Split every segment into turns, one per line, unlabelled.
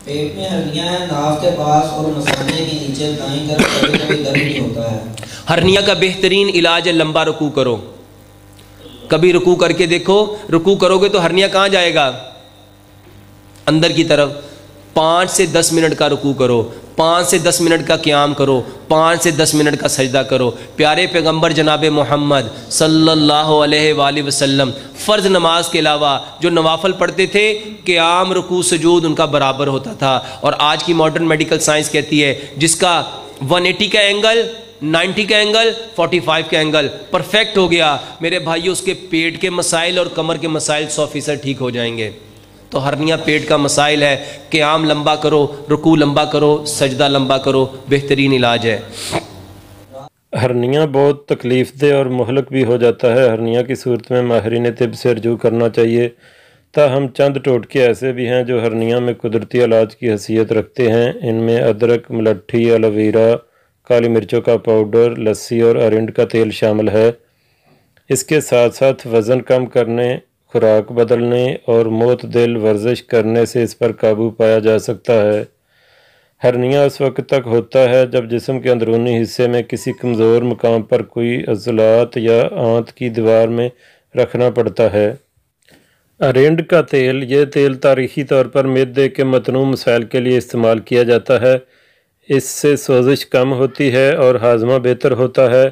پیٹ میں ہرنیا ہے ناف کے پاس اور مثانے کے نیچے دائیں طرف کبھی کبھی درد بھی ہوتا ہے۔
ہرنیا کا بہترین علاج ہے لمبا رکوع کرو۔ کبھی رکوع کر کے دیکھو، رکوع کرو گے تو ہرنیا کہاں جائے گا؟ اندر کی طرف۔ 5 سے 10 منٹ کا رکوع کرو، 5 سے 10 منٹ کا قیام کرو، 5 سے 10 منٹ کا سجدہ کرو۔ پیارے پیغمبر جناب محمد صلی اللہ علیہ وآلہ وسلم فرض نماز کے علاوہ جو نوافل پڑھتے تھے، قیام رکوع سجود ان کا برابر ہوتا تھا۔ اور آج کی ماڈرن میڈیکل سائنس کہتی ہے جس کا 180 کا اینگل، 90 کا اینگل، 45 کا اینگل پرفیکٹ ہو گیا، میرے بھائیو اس کے پیٹ کے مسائل اور کمر کے مسائل 100% ٹھیک ہو جائیں گے۔ تو ہرنیا پیٹ کا مسائل ہے، قیام لمبا کرو، رکوع لمبا کرو، سجدہ لمبا کرو، بہترین علاج ہے۔
ہرنیا بہت تکلیف دہ اور مہلک بھی ہو جاتا ہے۔ ہرنیا کی صورت میں ماہرین طب سے رجوع کرنا چاہیے۔ تاہم چند ٹوٹکے ایسے بھی ہیں جو ہرنیا میں قدرتی علاج کی حیثیت رکھتے ہیں۔ ان میں ادرک، ملٹھی، ایلو ویرا، کالی مرچوں کا پاؤڈر، لسی اور ارنڈ کا تیل شامل ہے۔ اس کے ساتھ ساتھ وزن کم کرنے، خوراک بدلنے اور معتدل ورزش کرنے سے اس پر قابو پایا جا سکتا ہے۔ ہرنیا اس وقت تک ہوتا ہے جب جسم کے اندرونی حصے میں کسی کمزور مقام پر کوئی عضلات یا آنت کی دیوار میں رکھنا پڑتا ہے۔ ارنڈ کا تیل، یہ تیل تاریخی طور پر معدے کے متنوع مسائل کے لیے استعمال کیا جاتا ہے۔ اس سے سوزش کم ہوتی ہے اور ہاضمہ بہتر ہوتا ہے۔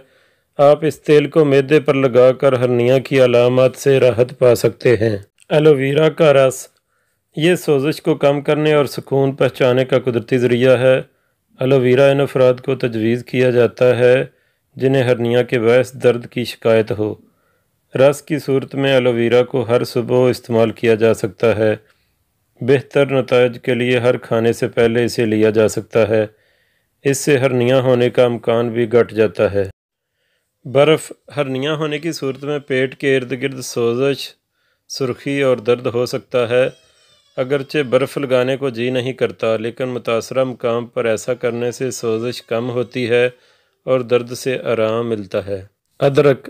آپ اس تیل کو معدے پر لگا کر ہرنیا کی علامات سے راحت پا سکتے ہیں۔ ایلو ویرا کا رس، یہ سوزش کو کم کرنے اور سکون پہنچانے کا قدرتی ذریعہ ہے۔ ایلو ویرا ان افراد کو تجویز کیا جاتا ہے جنہیں ہرنیا کے باعث درد کی شکایت ہو۔ رس کی صورت میں ایلو ویرا کو ہر صبح استعمال کیا جا سکتا ہے۔ بہتر نتائج کے لیے ہر کھانے سے پہلے اسے لیا جا سکتا ہے۔ اس سے ہرنیا ہونے کا امکان بھی گھٹ جاتا ہے۔ برف، ہرنیا ہونے کی صورت میں پیٹ کے ارد گرد سوزش، سرخی اور درد ہو سکتا ہے۔ اگرچہ برف لگانے کو جی نہیں کرتا، لیکن متاثرہ مقام پر ایسا کرنے سے سوزش کم ہوتی ہے اور درد سے آرام ملتا ہے۔ ادرک،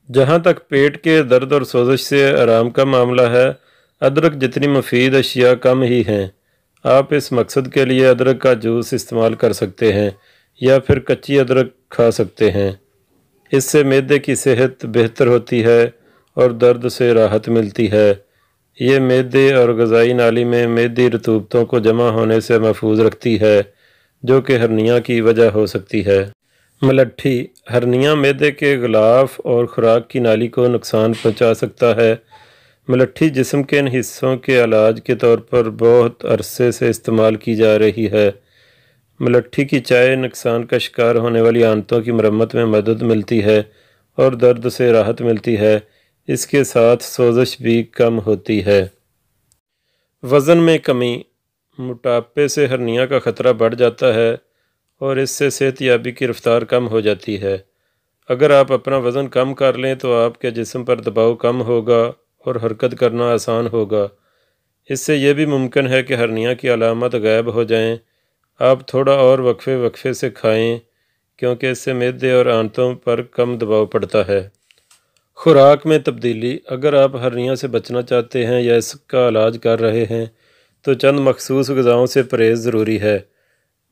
جہاں تک پیٹ کے درد اور سوزش سے آرام کا معاملہ ہے، ادرک جتنی مفید اشیاء کم ہی ہیں۔ آپ اس مقصد کے لیے ادرک کا جوس استعمال کر سکتے ہیں یا پھر کچی ادرک کھا سکتے ہیں۔ اس سے معدے کی صحت بہتر ہوتی ہے اور درد سے راحت ملتی ہے۔ یہ معدے اور غذائی نالی میں معدی رطوبتوں کو جمع ہونے سے محفوظ رکھتی ہے، جو کہ ہرنیا کی وجہ ہو سکتی ہے۔ ملٹھی، ہرنیا معدے کے غلاف اور خوراک کی نالی کو نقصان پہنچا سکتا ہے۔ ملٹھی جسم کے ان حصوں کے علاج کے طور پر بہت عرصے سے استعمال کی جا رہی ہے۔ ملٹھی کی چائے نقصان کا شکار ہونے والی آنتوں کی مرمت میں مدد ملتی ہے اور درد سے راحت ملتی ہے۔ اس کے ساتھ سوزش بھی کم ہوتی ہے۔ وزن میں کمی، موٹاپے سے ہرنیا کا خطرہ بڑھ جاتا ہے اور اس سے صحت یابی کی رفتار کم ہو جاتی ہے۔ اگر آپ اپنا وزن کم کر لیں تو آپ کے جسم پر دباؤ کم ہوگا اور حرکت کرنا آسان ہوگا۔ اس سے یہ بھی ممکن ہے کہ ہرنیا کی علامات غائب ہو جائیں۔ آپ تھوڑا اور وقفے سے کھائیں کیونکہ اس سے معدے اور آنتوں پر کم دباؤ پڑتا ہے۔ خوراک میں تبدیلی، اگر آپ ہرنیا سے بچنا چاہتے ہیں یا اس کا علاج کر رہے ہیں تو چند مخصوص غذاؤں سے پرہیز ضروری ہے۔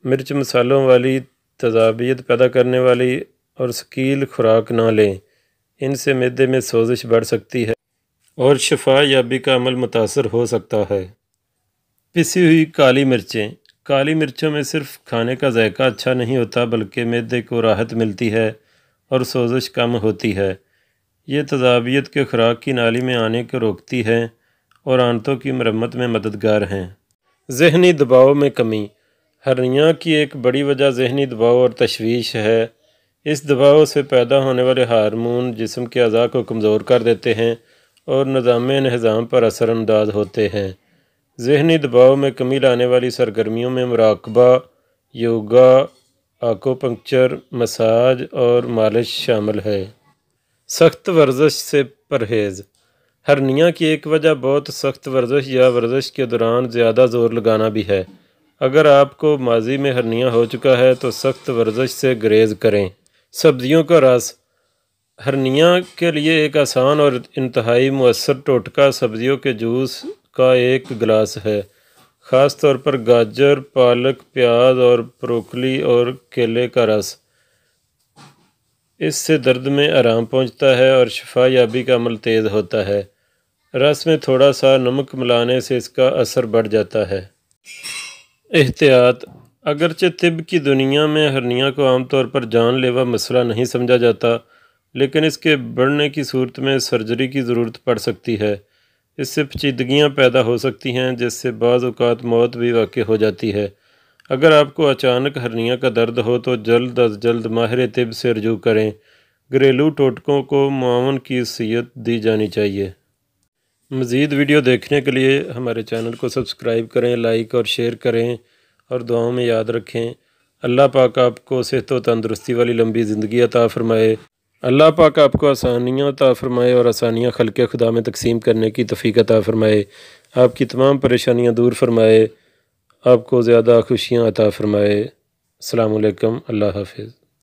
مرچ مسالوں والی، تیزابیت پیدا کرنے والی اور ثقیل خوراک نہ لیں، ان سے معدے میں سوزش بڑھ سکتی ہے اور شفا یابی کا عمل متاثر ہو سکتا ہے۔ پسی ہوئی کالی مرچیں، کالی مرچوں میں صرف کھانے کا ذائقہ اچھا نہیں ہوتا بلکہ معدے کو راحت ملتی ہے اور سوزش کم ہوتی ہے۔ یہ تیزابیت کے خوراک کی نالی میں آنے کو روکتی ہے اور آنتوں کی مرمت میں مددگار ہیں۔ ذہنی دباؤ میں کمی، ہرنیا کی ایک بڑی وجہ ذہنی دباؤ اور تشویش ہے۔ اس دباؤ سے پیدا ہونے والے ہارمون جسم کے اعضاء کو کمزور کر دیتے ہیں اور نظام انہضام پر اثر انداز ہوتے ہیں۔ ذہنی دباؤ میں کمی لانے والی سرگرمیوں میں مراقبہ، یوگا، آکوپنکچر، مساج اور مالش شامل ہے۔ سخت ورزش سے پرہیز، ہرنیا کی ایک وجہ بہت سخت ورزش یا ورزش کے دوران زیادہ زور لگانا بھی ہے۔ اگر آپ کو ماضی میں ہرنیا ہو چکا ہے تو سخت ورزش سے گریز کریں۔ سبزیوں کا رس، ہرنیا کے لیے ایک آسان اور انتہائی مؤثر ٹوٹکا سبزیوں کے جوس کا ایک گلاس ہے۔ خاص طور پر گاجر، پالک، پیاز اور بروکلی اور کیلے کا رس۔ اس سے درد میں آرام پہنچتا ہے اور شفا یابی کا عمل تیز ہوتا ہے۔ رس میں تھوڑا سا نمک ملانے سے اس کا اثر بڑھ جاتا ہے۔ احتیاط: اگرچہ طب کی دنیا میں ہرنیا کو عام طور پر جان لیوا مسئلہ نہیں سمجھا جاتا، لیکن اس کے بڑھنے کی صورت میں سرجری کی ضرورت پڑ سکتی ہے۔ اس سے پیچیدگیاں پیدا ہو سکتی ہیں جس سے بعض اوقات موت بھی واقع ہو جاتی ہے۔ اگر آپ کو اچانک ہرنیا کا درد ہو تو جلد از جلد ماہر طب سے رجوع کریں۔ گھریلو ٹوٹکوں کو معاون کی حیثیت دی جانی چاہیے۔ مزید ویڈیو دیکھنے کے لیے ہمارے چینل کو سبسکرائب کریں، لائک اور شیئر کریں اور دعاؤں میں یاد رکھیں۔ اللہ پاک آپ کو صحت و تندرستی والی لمبی زندگی عطا فرمائے۔ اللہ پاک آپ کو آسانیاں عطا فرمائے اور آسانیاں خلق خدا میں تقسیم کرنے کی توفیق عطا فرمائے۔ آپ کی تمام پریشانیاں دور فرمائے، آپ کو زیادہ خوشیاں عطا فرمائے۔ السلام علیکم، اللہ حافظ۔